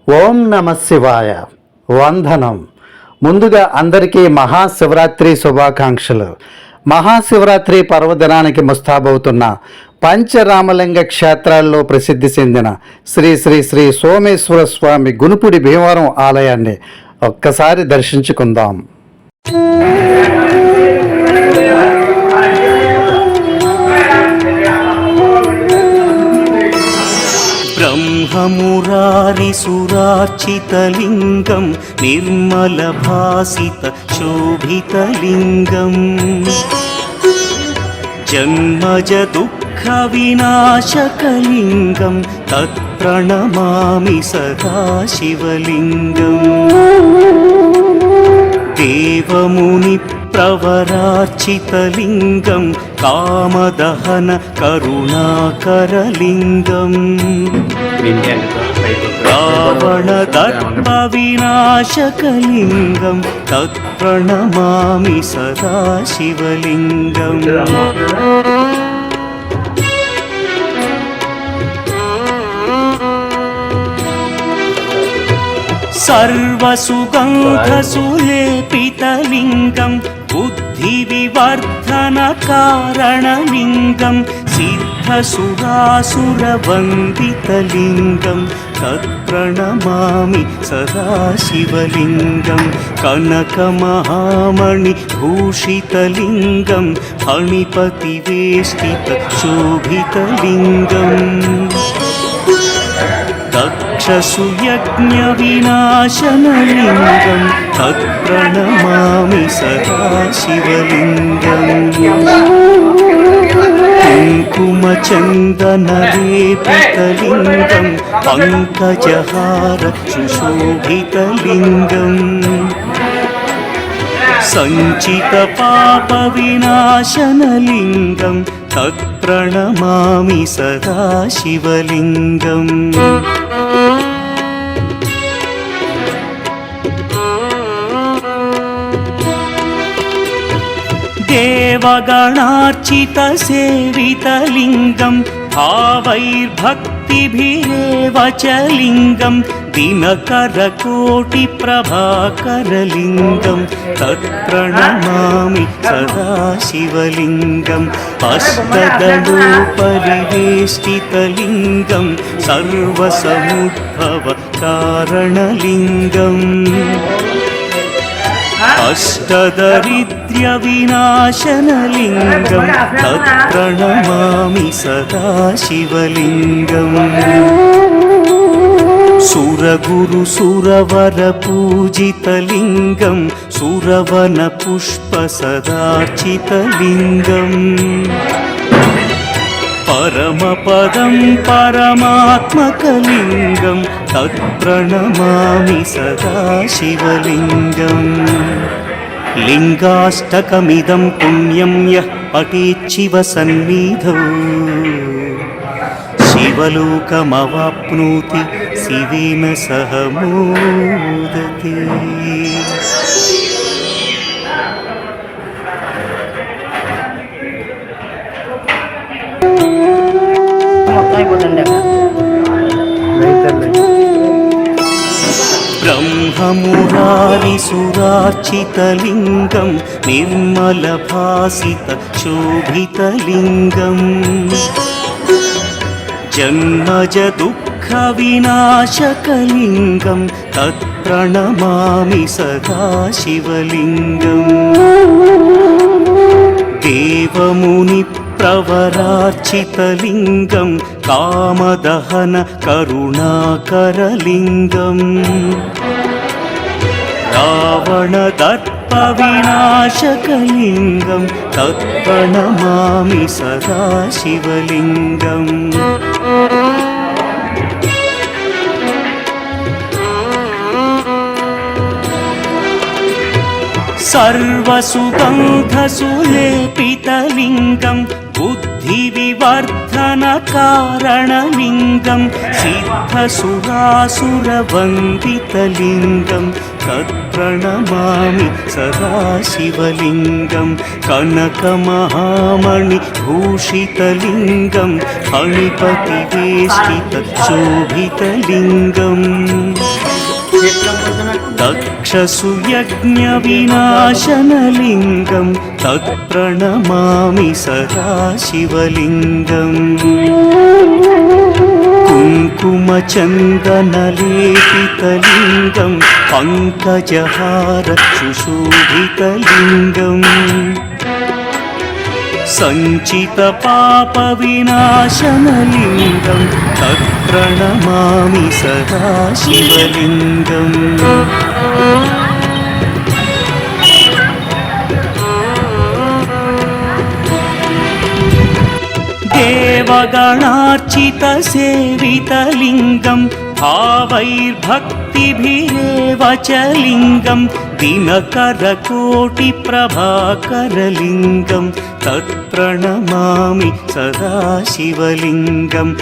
ఓం నమ శివాయ. వందనం. ముందుగా అందరికీ మహాశివరాత్రి శుభాకాంక్షలు. మహాశివరాత్రి పర్వదినానికి ముస్తాబవుతున్న పంచరామలింగ క్షేత్రాల్లో ప్రసిద్ధి చెందిన శ్రీ శ్రీ శ్రీ సోమేశ్వర స్వామి గునుపుడి భీమవరం ఆలయాన్ని ఒక్కసారి దర్శించుకుందాం. ब्रह्ममुरारिसुरार्चितलिङ्गं निर्मलभासितशोभितलिङ्गम् जन्मजदुःखविनाशकलिङ्गं तत्प्रणमामि सदा शिवलिङ्गम् देवमुनिप्रवरार्चितलिङ्गं कामदहन करुणाकरलिङ्गम् रावणदर्पविनाशकलिङ्गं तत्प्रणमामि सदा शिवलिङ्गम् सर्वसुगन्धसुलेपितलिङ्गं बुद्धिविवर्धनकारणलिङ्गं सिद्धसुरासुरवन्दितलिङ्गं तत्प्रणमामि सदा शिवलिङ्गं कनकमहामणिभूषितलिङ्गं फणिपतिवेष्टितशोभितलिङ्गम् दक्षसुयज्ञविनाशनलिङ्गं तत्प्रणमामि सदा शिवलिङ्गम् कुङ्कुमचन्दनलेपितलिङ्गं पङ्कजहार सुशोभितलिङ्गम् सञ्चितपापविनाशनलिङ्गं तत्प्रणमामि सदा शिवलिङ्गम् देवगणार्चितसेवितलिङ्गं भावैर्भक्तिभिरेव च लिङ्गं दिनकरकोटिप्रभाकरलिङ्गं तत्प्रणमामि सदा शिवलिङ्गम् अष्टदलोपरिवेष्टितलिङ्गं सर्वसमुद्भवकारणलिङ्गम् अष्टदरिद्र्यविनाशनलिङ्गं तत्प्रणमामि सदा शिवलिङ्गम् सुरगुरुसुरवरपूजितलिङ्गं सुरवनपुष्पसदार्चितलिङ्गम् परमपदं परमात्मकलिङ्गं तत्प्रणमामि सदा शिवलिङ्गम् लिङ्गाष्टकमिदं पुण्यं यः पठेच्छिवसन्निधौ शिवलोकमवाप्नोति शिवेन सह मोदते। ब्रह्ममुरारिसुरार्चितलिङ्गं निर्मलभासितशोभितलिङ्गम् जन्मजदुःखविनाशकलिङ्गं तत्प्रणमामि सदा शिवलिङ्गम् देवमुनिप्रवरार्चितलिङ्गं कामदहन करुणाकरलिङ्गम् रावणदर्पविनाशकलिङ्गं तत्प्रणमामि सदा शिवलिङ्गम् सर्वसुगन्धसुलेपितलिङ्गं बुद्धिविवर्धनकारणलिङ्गं सिद्धसुरासुरवन्दितलिङ्गं तत्प्रणमामि सदा शिवलिङ्गं कनकमहामणिभूषितलिङ्गं फणिपतिवेष्टितशोभितलिङ्गम् दक्षसुयज्ञविनाशनलिङ्गं तत्प्रणमामि सदा शिवलिङ्गम् कुङ्कुमचन्दनलेपितलिङ्गं पङ्कजहार सुशोभितलिङ्गम् सञ्चितपापविनाशनलिङ्गं तत्प्रणमामि सदा शिवलिङ्गम् देवगणार्चितसेवितलिङ्गं भावैर्भक्तिभिरेव च लिङ्गं दिनकरकोटिप्रभाकरलिङ्गं तत्प्रणमामि सदा शिवलिङ्गम्